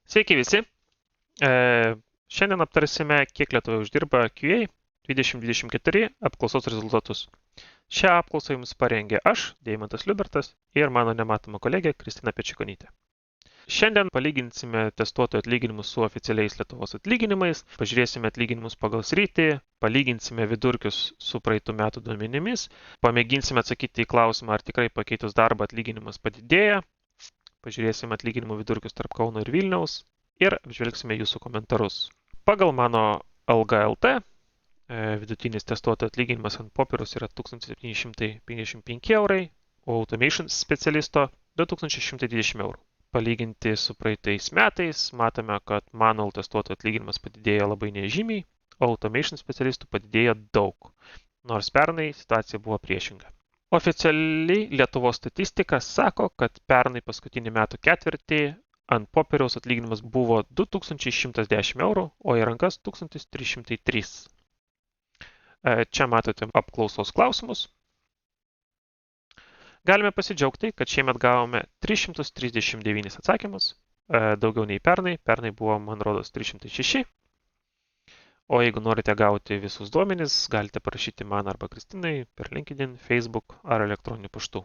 Sveiki visi. Šiandien aptarsime, kiek Lietuvoje uždirba QA 2024 apklausos rezultatus. Šią apklausą jums parengė aš, Deimantas Liubertas, ir mano nematoma kolegė Kristina Pečikonytė. Šiandien palyginsime testuotojų atlyginimus su oficialiais Lietuvos atlyginimais, pažiūrėsime atlyginimus pagal sritį, palyginsime vidurkius su praeitų metų duomenimis, pamėginsime atsakyti į klausimą, ar tikrai pakeitus darbą atlyginimas padidėja, pažiūrėsime atlyginimų vidurkius tarp Kauno ir Vilniaus ir apžvelgsime jūsų komentarus. Pagal mano alga LT vidutinis testuotojų atlyginimas ant popieriaus yra 1755 eurai, o automation specialisto 2120 eurų. Palyginti su praeitais metais matome, kad manual testuotojų atlyginimas padidėjo labai nežymiai, o automation specialistų padidėjo daug, nors pernai situacija buvo priešinga. Oficialiai Lietuvos statistika sako, kad pernai paskutinį metų ketvirtį ant popieriaus atlyginimas buvo 2110 eurų, o į rankas 1303. Čia matote apklausos klausimus. Galime pasidžiaugti, kad šiemet gavome 339 atsakymus, daugiau nei pernai. Pernai buvo, man rodos, 306. O jeigu norite gauti visus duomenis, galite parašyti man arba Kristinai per LinkedIn, Facebook ar elektroniniu paštu.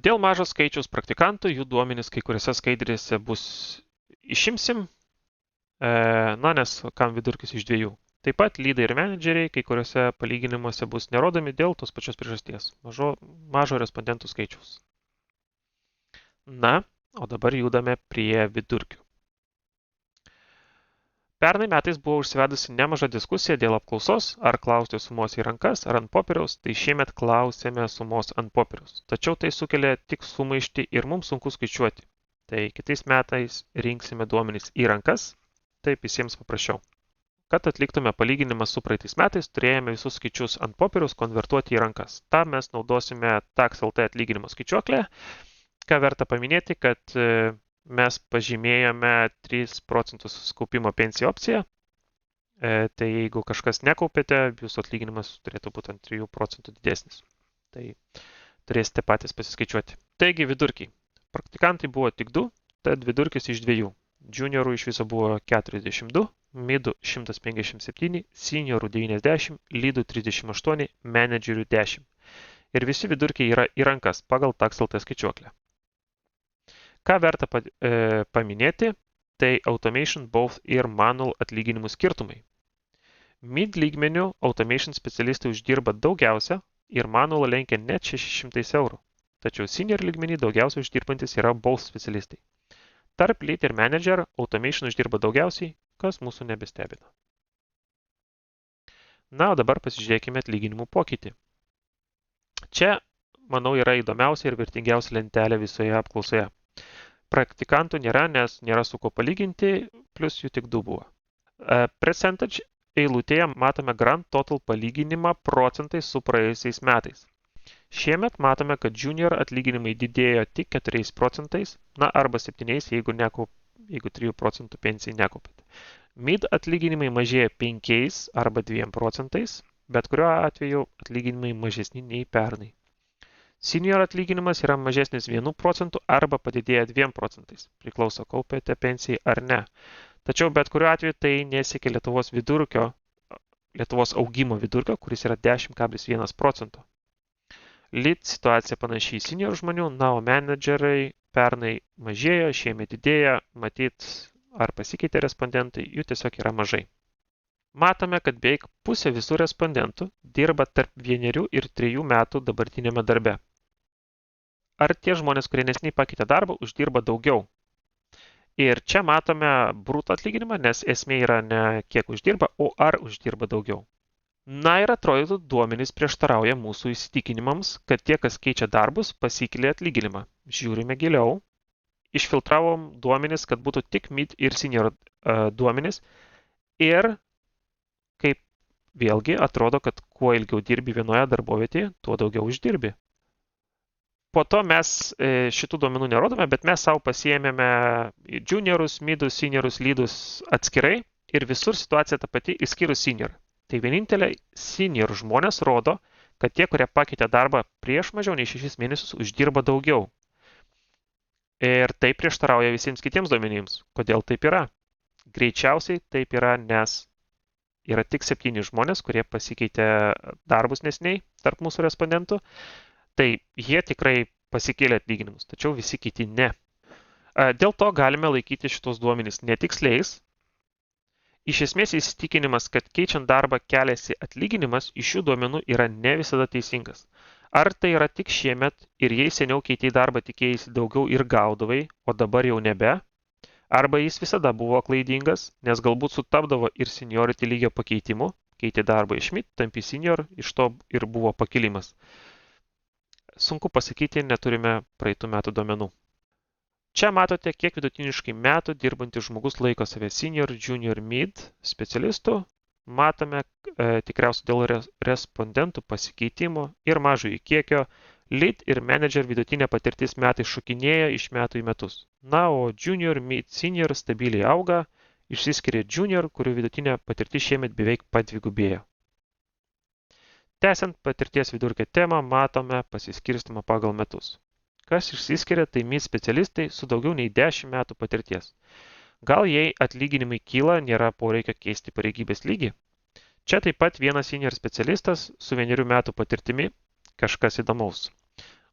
Dėl mažo skaičiaus praktikantų, jų duomenis kai kuriuose skaidrėse bus išimsim, nes kam vidurkis iš 2. Taip pat lydai ir menedžeriai kai kuriuose palyginimuose bus nerodomi dėl tos pačios priežasties, mažo respondentų skaičiaus. Na, o dabar judame prie vidurkių. Pernai metais buvo užsivedusi nemaža diskusija dėl apklausos, ar klausti sumos į rankas, ar ant popieriaus, tai šiemet klausėme sumos ant popieriaus. Tačiau tai sukelia tik sumaištį ir mums sunku skaičiuoti. Tai kitais metais rinksime duomenys į rankas, taip visiems paprasčiau. Kad atliktume palyginimą su praeitais metais, turėjome visus skaičius ant popieriaus konvertuoti į rankas. Tam mes naudosime TaxLT atlyginimo skaičiuoklę. Ką verta paminėti, kad mes pažymėjome 3% kaupimo pensijų opciją. Tai jeigu kažkas nekaupėte, jūsų atlyginimas turėtų būti ant 3% didesnis. Tai turėsite patys pasiskaičiuoti. Taigi vidurkiai. Praktikantai buvo tik 2, tad vidurkis iš 2. Juniorų iš viso buvo 42, midų 157, seniorų 90, lydų 38, menedžerių 10. Ir visi vidurkiai yra į rankas pagal TaxLT skaičiuoklę. Ką verta paminėti, tai automation both ir manual atlyginimų skirtumai. Mid lygmenių automation specialistai uždirba daugiausia ir manual lenkia net 600 eurų. Tačiau senior lygmenį daugiausia uždirbantis yra both specialistai. Tarp lead ir manager automation uždirba daugiausiai, kas mūsų nebestebina. Na, o dabar pasižiūrėkime atlyginimų pokytį. Čia, manau, yra įdomiausia ir vertingiausia lentelė visoje apklausoje. Praktikantų nėra, nes nėra su ko palyginti, plus jų tik 2 buvo. Percentage eilutėje matome grand total palyginimą procentais su praėjusiais metais. Šiemet matome, kad junior atlyginimai didėjo tik 4%, arba 7%, jeigu 3% pensijai nekaupėte. Mid atlyginimai mažėja 5% arba 2%, bet kuriuo atveju atlyginimai mažesni nei pernai. Senior atlyginimas yra mažesnis 1% arba padidėja 2%, priklauso kaupėte pensijai ar ne. Tačiau bet kuriuo atveju tai nesiekia Lietuvos augimo vidurkio, kuris yra 10,1%. Lead situacija panašiai į senior žmonių, o menedžerai pernai mažėjo, šiemet didėja, matyt, ar pasikeitė respondentai, jų tiesiog yra mažai. Matome, kad beveik pusė visų respondentų dirba tarp 1 ir 3 metų dabartinėme darbe. Ar tie žmonės, kurie neseniai pakeitė darbą, uždirba daugiau? Ir čia matome brutto atlyginimą, nes esmė yra ne kiek uždirba, o ar uždirba daugiau. Na ir atrodytų duomenys prieštarauja mūsų įsitikinimams, kad tie, kas keičia darbus, pasikelia atlyginimą. Žiūrime giliau. Išfiltravom duomenys, kad būtų tik mid ir senior duomenys. Ir kaip vėlgi atrodo, kad kuo ilgiau dirbi vienoje darbovietėje, tuo daugiau uždirbi. Po to mes šitų duomenų nerodome, bet mes savo pasiėmėme juniorus, midus, seniorus, lydus atskirai ir visur situacija ta pati, išskyrus senior. Tai vieninteliai senior žmonės rodo, kad tie, kurie pakeitė darbą prieš mažiau nei 6 mėnesius, uždirba daugiau. Ir tai prieštarauja visiems kitiems duomenims. Kodėl taip yra? Greičiausiai taip yra, nes yra tik 7 žmonės, kurie pasikeitė darbus nesiniai tarp mūsų respondentų. Tai jie tikrai pasikėlė atlyginimus, tačiau visi kiti ne. Dėl to galime laikyti šitos duomenys netiksliais. Iš esmės įsitikinimas, kad keičiant darbą keliasi atlyginimas, iš šių duomenų yra ne visada teisingas. Ar tai yra tik šiemet ir jei seniau keitei darbą tikėjai daugiau ir gaudavai, o dabar jau nebe? Arba jis visada buvo klaidingas, nes galbūt sutapdavo ir seniority lygio pakeitimu, keitė darbą iš mid, tampi senior, iš to ir buvo pakilimas. Sunku pasakyti, neturime praeitų metų duomenų. Čia matote, kiek vidutiniškai metų dirbantis žmogus laiko save senior, junior, mid specialistų. Matome tikriausiai dėl respondentų pasikeitimo ir mažojo kiekio, lead ir manager vidutinė patirtis metai šokinėja iš metų į metus. Na, o junior, mid, senior stabiliai auga, išsiskiria junior, kurių vidutinė patirtis šiemet beveik padvigubėjo. Tęsiant patirties vidurkio temą, matome pasiskirstimą pagal metus. Kas išsiskiria, tai mid specialistai su daugiau nei 10 metų patirties. Gal jei atlyginimai kyla, nėra poreikio keisti pareigybės lygį? Čia taip pat vienas senior specialistas su 1 metų patirtimi, kažkas įdomaus.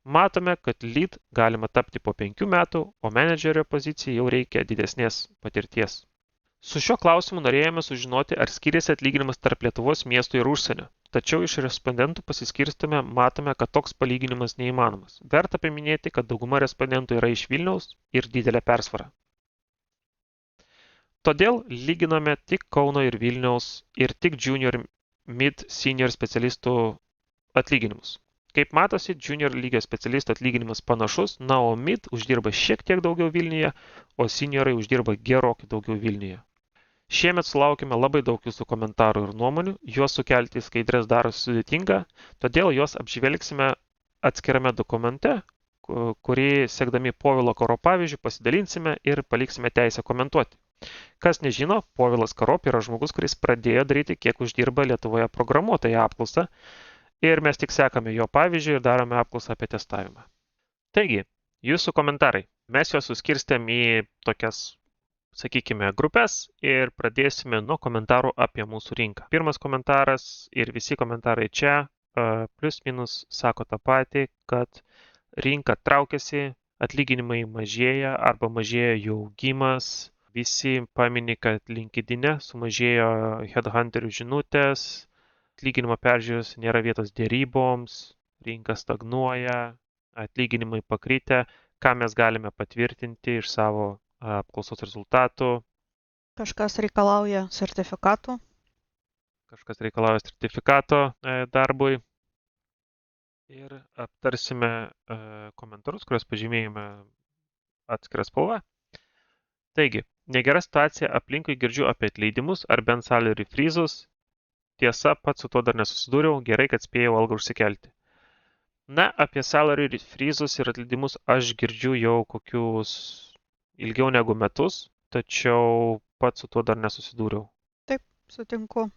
Matome, kad lead galima tapti po 5 metų, o managerio pozicijai jau reikia didesnės patirties. Su šiuo klausimu norėjome sužinoti, ar skiriasi atlyginimas tarp Lietuvos miestų ir užsienio. Tačiau iš respondentų pasiskirstame matome, kad toks palyginimas neįmanomas. Verta paminėti, kad dauguma respondentų yra iš Vilniaus ir didelė persvara. Todėl lyginame tik Kauno ir Vilniaus ir tik junior, mid, senior specialistų atlyginimus. Kaip matosi, junior lygio specialistų atlyginimas panašus, na, o mid uždirba šiek tiek daugiau Vilniuje, o seniorai uždirba gerokai daugiau Vilniuje. Šiemet sulaukime labai daug jūsų komentarų ir nuomonių, juos sukelti į skaidres darosi sudėtinga, todėl juos apžvelgsime atskirame dokumente, kurį sekdami Povilo Karop pavyzdžių pasidalinsime ir paliksime teisę komentuoti. Kas nežino, Povilas Karop yra žmogus, kuris pradėjo daryti, kiek uždirba Lietuvoje programuotoją apklausą ir mes tik sekame jo pavyzdžių ir darome apklausą apie testavimą. Taigi, jūsų komentarai. Mes juos suskirstėm į tokias, sakykime, grupės ir pradėsime nuo komentarų apie mūsų rinką. Pirmas komentaras ir visi komentarai čia plus minus sako tą patį, kad rinka traukiasi, atlyginimai mažėja arba mažėja jų augimas. Visi pamini, kad LinkedIn'e sumažėjo headhunterių žinutės, atlyginimo peržiūros nėra vietos dėryboms, rinka stagnuoja, atlyginimai pakritę, ką mes galime patvirtinti iš savo apklausos rezultatų. Kažkas reikalauja sertifikatų. Kažkas reikalauja sertifikato darbui. Ir aptarsime komentarus, kuriuos pažymėjome atskirą spalvą. Taigi, negera situacija, aplinkui girdžiu apie atleidimus ar bent salary freezus. Tiesa, pats su tuo dar nesusidūriau, gerai, kad spėjau algą užsikelti. Na, apie salary freezus ir atleidimus aš girdžiu jau kokius ilgiau negu metus, tačiau pats su tuo dar nesusidūriau. Taip, sutinku,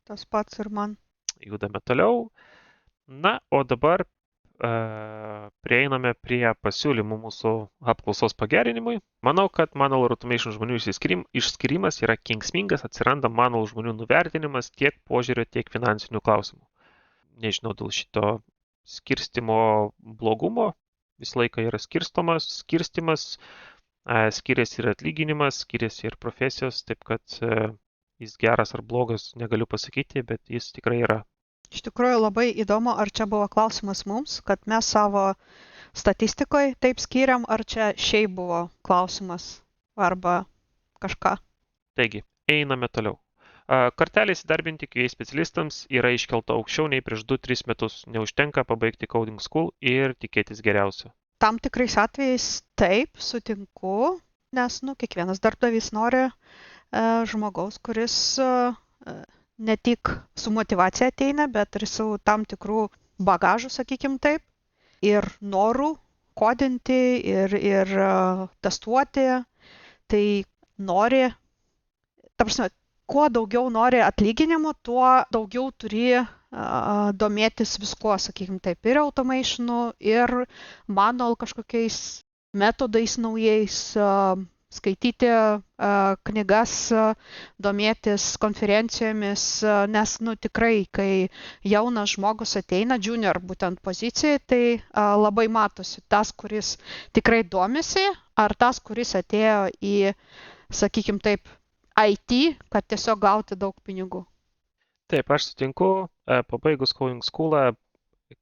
tas pats ir man. Judame toliau. Na, o dabar prieiname prie pasiūlymų mūsų apklausos pagerinimui. Manau, kad manual automation žmonių išskyrimas yra kenksmingas, atsiranda manual žmonių nuvertinimas tiek požiūrio, tiek finansinių klausimų. Nežinau, dėl šito skirstimo blogumo, visą laiką yra skirstimas, skiriasi ir atlyginimas, skiriasi ir profesijos, taip kad jis geras ar blogas negaliu pasakyti, bet jis tikrai yra. Iš tikrųjų labai įdomu, ar čia buvo klausimas mums, kad mes savo statistikoje taip skiriam, ar čia šiaip buvo klausimas arba kažką. Taigi, einame toliau. Kartelė įsidarbinti QA specialistams yra iškelta aukščiau nei prieš 2-3 metus. Neužtenka pabaigti coding school ir tikėtis geriausio. Tam tikrais atvejais taip, sutinku, nes kiekvienas darbdavys nori žmogaus, kuris ne tik su motyvacija ateina, bet ir su tam tikrų bagažų, sakykim taip, ir norų kodinti ir testuoti. Tai nori, ta prasme, kuo daugiau nori atlyginimų, tuo daugiau turi domėtis viskuo, sakykim taip, ir automationu, ir manual kažkokiais metodais naujais, skaityti knygas, domėtis konferencijomis, nes tikrai, kai jaunas žmogus ateina junior būtent pozicijai, tai labai matosi tas, kuris tikrai domisi, ar tas, kuris atėjo į, sakykim taip, IT, kad tiesiog gauti daug pinigų. Taip, aš sutinku, pabaigus Coding School'ą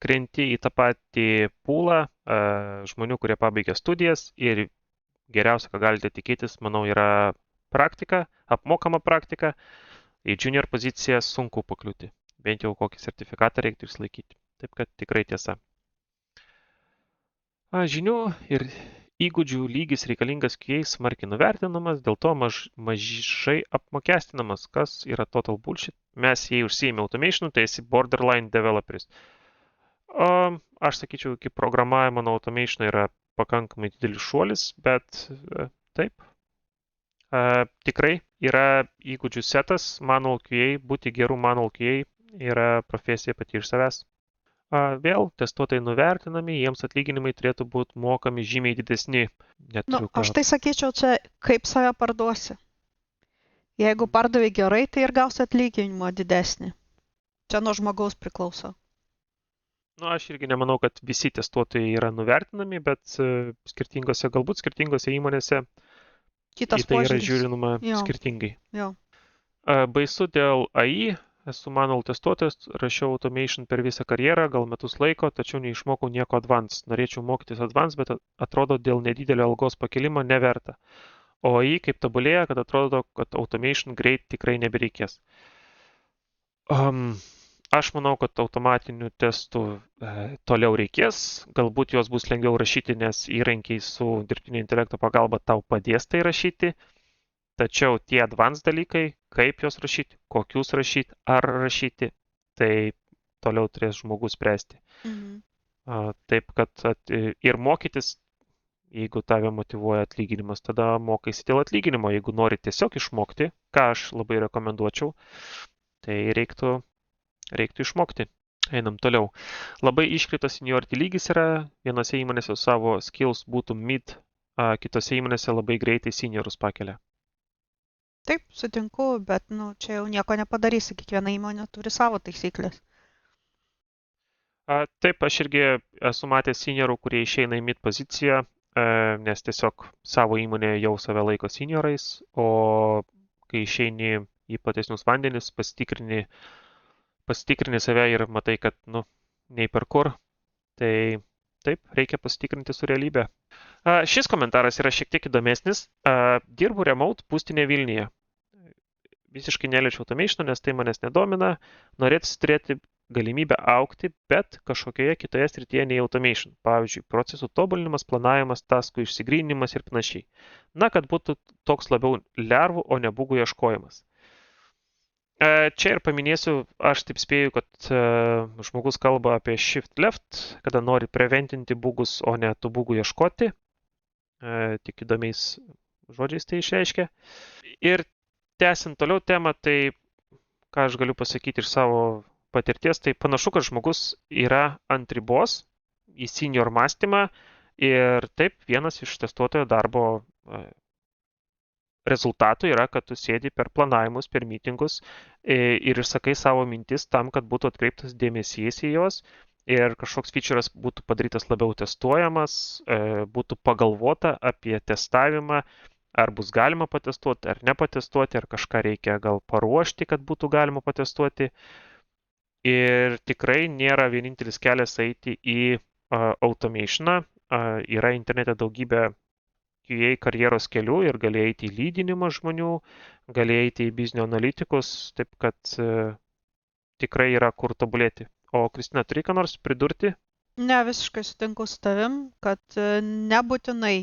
krenti į tą patį pūlą žmonių, kurie pabaigė studijas ir geriausia, ką galite tikėtis, manau, yra praktika, apmokama praktika. Į junior poziciją sunku pakliūti. Bent jau kokį sertifikatą reiktų išlaikyti. Taip kad tikrai tiesa. Žinių ir įgūdžių lygis reikalingas QA smarkiai nuvertinamas, dėl to mažai apmokestinamas, kas yra total bullshit. Mes jei užsiėmė automationu, tai esi borderline developeris. Aš sakyčiau, iki programavimo nuo automation yra pakankamai didelis šuolis, bet taip. Tikrai yra įgūdžių setas, manual QA, būti gerų manual QA yra profesija pati iš savęs. Vėl testuotojai nuvertinami, jiems atlyginimai turėtų būti mokami žymiai didesni. Aš tai sakyčiau, čia kaip save parduosi. Jeigu pardavai gerai, tai ir gausi atlyginimą didesnį. Čia nuo žmogaus priklauso. Aš irgi nemanau, kad visi testuotojai yra nuvertinami, bet galbūt skirtingose įmonėse kitas į tai yra požiūris. žiūrinama skirtingai. Jo. Baisu dėl AI, esu manual testuotojas, rašiau automation per visą karjerą, gal metus laiko, tačiau neišmokau nieko advanced. Norėčiau mokytis advanced, bet atrodo dėl nedidelio algos pakilimo neverta. O AI kaip tobulėja, kad atrodo, kad automation greit tikrai nebereikės. Aš manau, kad automatinių testų toliau reikės, galbūt juos bus lengviau rašyti, nes įrankiai su dirbtinio intelekto pagalba tau padės tai rašyti, tačiau tie advanced dalykai, kaip juos rašyti, kokius rašyti, ar rašyti, tai toliau turės žmogus spręsti. Taip, kad ir mokytis, jeigu tave motyvuoja atlyginimas, tada mokaisi dėl atlyginimo, jeigu nori tiesiog išmokti, ką aš labai rekomenduočiau, tai reiktų išmokti. Einam toliau. Labai iškrito seniority lygis yra, vienose įmonėse savo skills būtų mid, kitose įmonėse labai greitai seniorus pakelia. Taip, sutinku, bet čia jau nieko nepadarysi, kiekviena įmonė turi savo taisyklės. Taip, aš irgi esu matęs seniorų, kurie išeina į mid poziciją, nes tiesiog savo įmonėje jau save laiko seniorais, o kai išeini į platesnius vandenis, pasitikrini save ir matai, kad, nei per kur, tai taip, reikia pasitikrinti su realybė. Šis komentaras yra šiek tiek įdomesnis. Dirbu remote būstinė Vilniuje. Visiškai neliečiau automation, nes tai manęs nedomina. Norėtųsi turėti galimybę augti, bet kažkokioje kitoje srityje nei automation. Pavyzdžiui, procesų tobulinimas, planavimas, taskų išsigryninimas ir panašiai. Kad būtų toks labiau lervų, o ne bugų ieškojimas. Čia ir paminėsiu, aš taip spėju, kad žmogus kalba apie shift left, kada nori preventinti bugus, o ne tų bugų ieškoti. Tik įdomiais žodžiais tai išreiškia. Ir tęsiant toliau temą, tai ką aš galiu pasakyti iš savo patirties, tai panašu, kad žmogus yra ant ribos į senior mąstymą ir taip vienas iš testuotojo darbo rezultatų yra, kad tu sėdi per planavimus, per mitingus ir išsakai savo mintis tam, kad būtų atkreiptas dėmesys į juos ir kažkoks feature'as būtų padarytas labiau testuojamas, būtų pagalvota apie testavimą, ar bus galima patestuoti, ar nepatestuoti, ar kažką reikia gal paruošti, kad būtų galima patestuoti. Ir tikrai nėra vienintelis kelias eiti į automationą. Yra internete daugybė QA karjeros kelių ir gali eiti į lydinimą žmonių, gali eiti į biznio analitikus, taip kad tikrai yra kur tobulėti. O Kristina, turi ką nors pridurti? Ne, visiškai sutinku su tavim, kad nebūtinai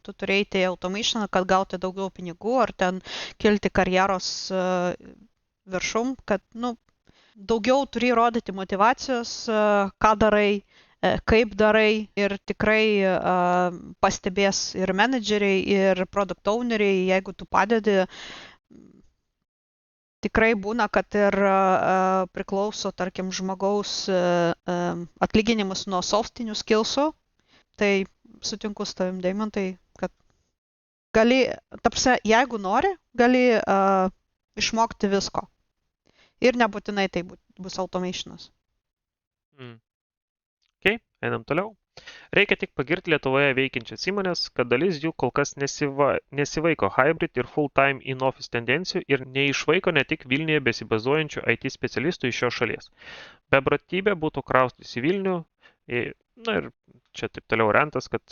tu turi eiti į automation, kad gauti daugiau pinigų ar ten kilti karjeros viršum, kad daugiau turi rodyti motyvacijos, ką darai, kaip darai ir tikrai pastebės ir menedžeriai, ir product owneriai, jeigu tu padedi. Tikrai būna, kad ir priklauso, tarkim, žmogaus atlyginimus nuo softinių skillsų. Tai sutinku su tavim, Deimantai, kad gali, ta prasme, jeigu nori, gali išmokti visko. Ir nebūtinai tai bus automationas. Ok, einam toliau. Reikia tik pagirti Lietuvoje veikiančias įmonės, kad dalis jų kol kas nesivaiko hybrid ir full-time in-office tendencijų ir neišvaiko ne tik Vilniuje besibazuojančių IT specialistų iš šios šalies. Beprotybė būtų kraustis į Vilnių, na ir čia taip toliau rentas, kad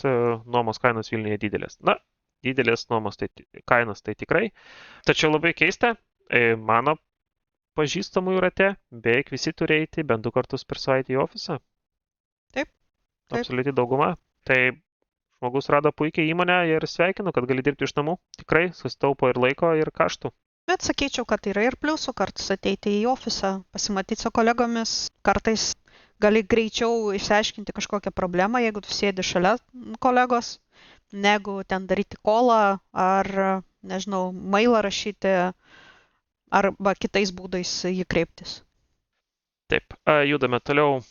nuomos kainos Vilniuje didelės. Na, didelės nuomos kainos tai tikrai, tačiau labai keista, mano pažįstamųjų rate beveik visi turi eiti bent 2 kartus per savaitę į ofisą. Taip. Absoliuti dauguma. Tai žmogus rado puikiai įmonę ir sveikinu, kad gali dirbti iš namų. Tikrai susitaupo ir laiko, ir kaštų. Bet sakyčiau, kad yra ir pliusų kartais ateiti į ofisą, pasimatyti su kolegomis, kartais gali greičiau išsiaiškinti kažkokią problemą, jeigu tu sėdi šalia kolegos, negu ten daryti kolą ar, nežinau, mailą rašyti arba kitais būdais jį kreiptis. Taip, judame toliau.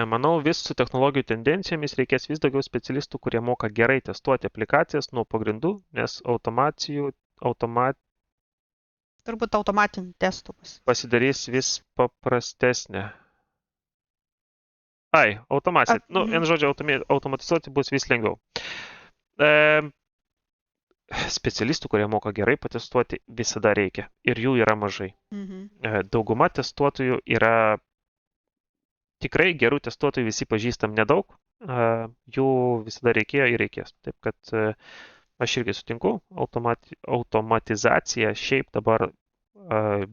Manau, vis su technologijų tendencijomis reikės vis daugiau specialistų, kurie moka gerai testuoti aplikacijas nuo pagrindų, nes Turbūt automatinių testų pasidarys vis paprastesnė. Automacija. Vienu žodžiu, automatizuoti bus vis lengviau. Specialistų, kurie moka gerai patestuoti, visada reikia. Ir jų yra mažai. Dauguma testuotojų yra tikrai gerų testuotojų, visi pažįstam nedaug. Jų visada reikėjo ir reikės. Taip kad aš irgi sutinku, automatizacija šiaip dabar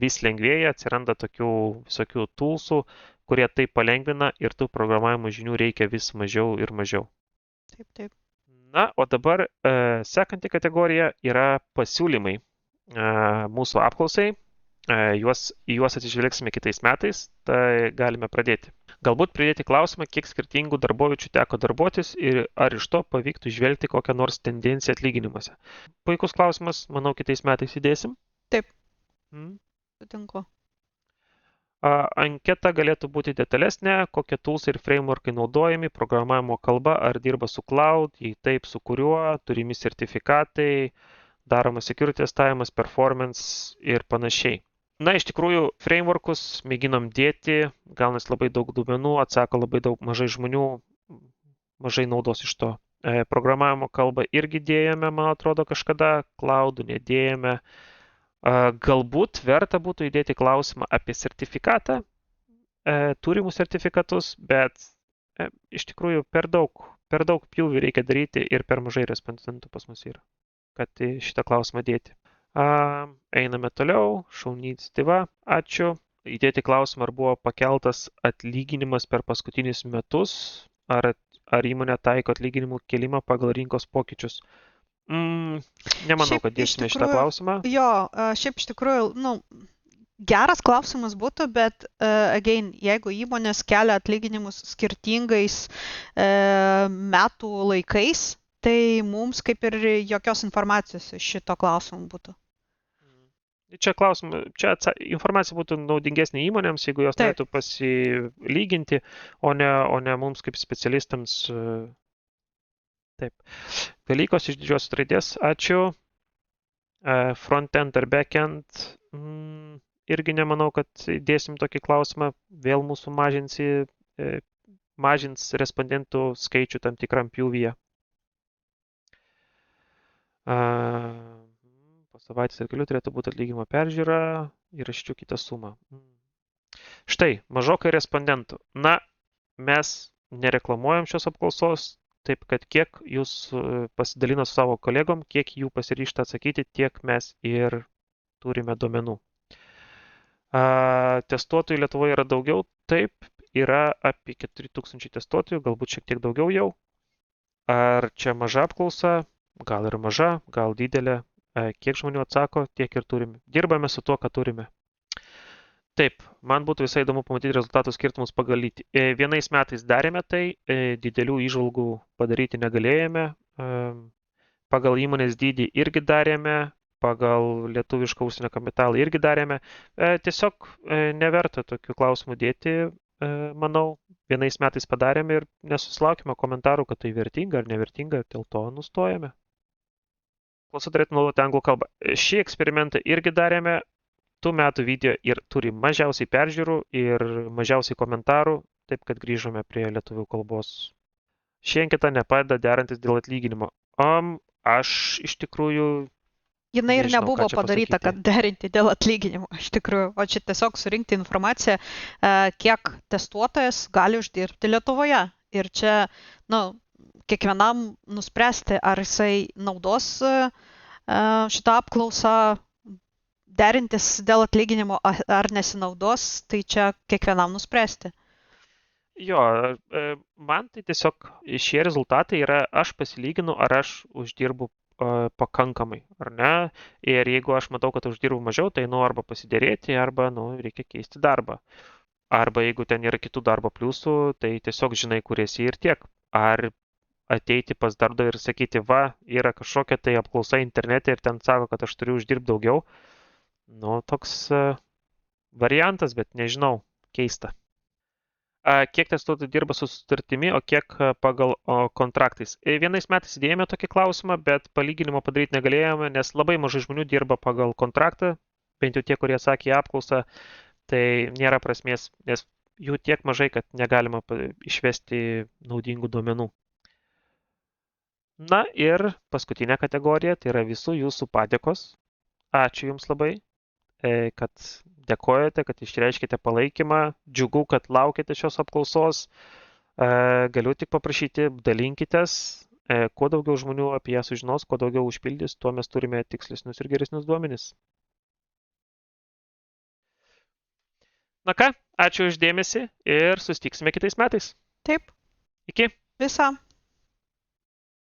vis lengvėja, atsiranda tokių visokių toolsų, kurie tai palengvina ir tų programavimo žinių reikia vis mažiau ir mažiau. Taip. Na, o dabar sekanti kategorija yra pasiūlymai mūsų apklausai. Į juos atsižvelgsime kitais metais, tai galime pradėti. Galbūt pridėti klausimą, kiek skirtingų darboviečių teko darbuotis ir ar iš to pavyktų žvelgti kokią nors tendenciją atlyginimuose. Puikus klausimas, manau, kitais metais įdėsim. Taip, sutinku. Anketa galėtų būti detalesnė, kokie tools ir frameworkai naudojami, programavimo kalba, ar dirba su cloud, jei taip, su kuriuo, turimi sertifikatai, daromas security testavimas, performance ir panašiai. Na, iš tikrųjų, frameworkus mėginom dėti, gaunas labai daug duomenų, atsako labai daug mažai žmonių, mažai naudos iš to. Programavimo kalbą irgi dėjome, man atrodo, kažkada, cloudų nedėjome. Galbūt verta būtų įdėti klausimą apie sertifikatą, turimus sertifikatus, bet iš tikrųjų per daug pjūvių reikia daryti ir per mažai respondentų pas mus yra, kad šitą klausimą dėti. Einame toliau, šauni iniciatyva, ačiū. Įdėti klausimą, ar buvo pakeltas atlyginimas per paskutinius metus, ar įmonė taiko atlyginimų kelimą pagal rinkos pokyčius. Nemanau, kad dėsime šitą klausimą. Jo, šiaip iš tikrųjų, geras klausimas būtų, bet again, jeigu įmonės kelia atlyginimus skirtingais metų laikais, tai mums kaip ir jokios informacijos iš šito klausimų būtų. Čia informacija būtų naudingesnė įmonėms, jeigu jos norėtų pasilyginti, o ne mums kaip specialistams. Taip. Velykos iš didžiosios raidės, ačiū. Frontend ar backend, irgi nemanau, kad dėsim tokį klausimą, vėl mūsų mažins respondentų skaičių tam tikram pjūvyje. Po savaitės ar kelių turėtų būti atlyginimo peržiūra ir raščiau kitą sumą. Štai, mažokai respondentų. Na, mes nereklamuojam šios apklausos, taip kad kiek jūs pasidalina su savo kolegom, kiek jų pasiryžta atsakyti, tiek mes ir turime duomenų. Testuotojų Lietuvoje yra daugiau, taip, yra apie 4000 testuotojų, galbūt šiek tiek daugiau jau. Ar čia maža apklausa? Gal ir maža, gal didelė. Kiek žmonių atsako, tiek ir turime. Dirbame su tuo, ką turime. Taip, man būtų visai įdomu pamatyti rezultatų skirtumus pagal lytį. Vienais metais darėme tai, didelių įžvalgų padaryti negalėjome. Pagal įmonės dydį irgi darėme, pagal lietuvišką užsienio kapitalą irgi darėme. Tiesiog neverta tokių klausimų dėti. manau, vienais metais padarėme ir nesusilaukime komentarų, kad tai vertinga ar nevertinga, dėl to nustojame. Klausa turėtų naudoti anglų kalbą. Šį eksperimentą irgi darėme, tų metų video ir turi mažiausiai peržiūrų ir mažiausiai komentarų, taip kad grįžome prie lietuvių kalbos. Ši anketa nepadeda derantis dėl atlyginimo. Aš iš tikrųjų Jinai ir nežinau, nebuvo ką čia padaryta, pasakyti. kad derinti dėl atlyginimo, iš tikrųjų. O čia tiesiog surinkti informaciją, kiek testuotojas gali uždirbti Lietuvoje. Ir čia, kiekvienam nuspręsti, ar jisai naudos šitą apklausą derintis dėl atlyginimo, ar nesinaudos, tai čia kiekvienam nuspręsti. Jo, man tai tiesiog šie rezultatai yra, aš pasilyginu, ar aš uždirbu pakankamai, ar ne? Ir jeigu aš matau, kad uždirbu mažiau, tai arba pasidėrėti, arba reikia keisti darbą. Arba jeigu ten yra kitų darbo pliusų, tai tiesiog žinai, kur esi ir tiek. Ar ateiti pas darbdavį ir sakyti, va, yra kažkokia tai apklausa internete ir ten sako, kad aš turiu uždirbti daugiau. Toks variantas, bet nežinau, keista. Kiek testuotojų dirba su sutartimi, o kiek pagal kontraktais. Vienais metais įdėjome tokį klausimą, bet palyginimo padaryti negalėjome, nes labai mažai žmonių dirba pagal kontraktą, bent jau tie, kurie sakė apklausą, tai nėra prasmės, nes jų tiek mažai, kad negalima išvesti naudingų duomenų. Na ir paskutinė kategorija, tai yra visų jūsų padėkos. Ačiū Jums labai, kad dėkojate, kad išreiškite palaikymą. Džiugu, kad laukite šios apklausos. Galiu tik paprašyti, dalinkitės. Kuo daugiau žmonių apie ją sužinos, kuo daugiau užpildys, tuo mes turime tikslesnius ir geresnius duomenis. Na ką, ačiū už dėmesį ir susitiksime kitais metais. Taip. Iki. Visą.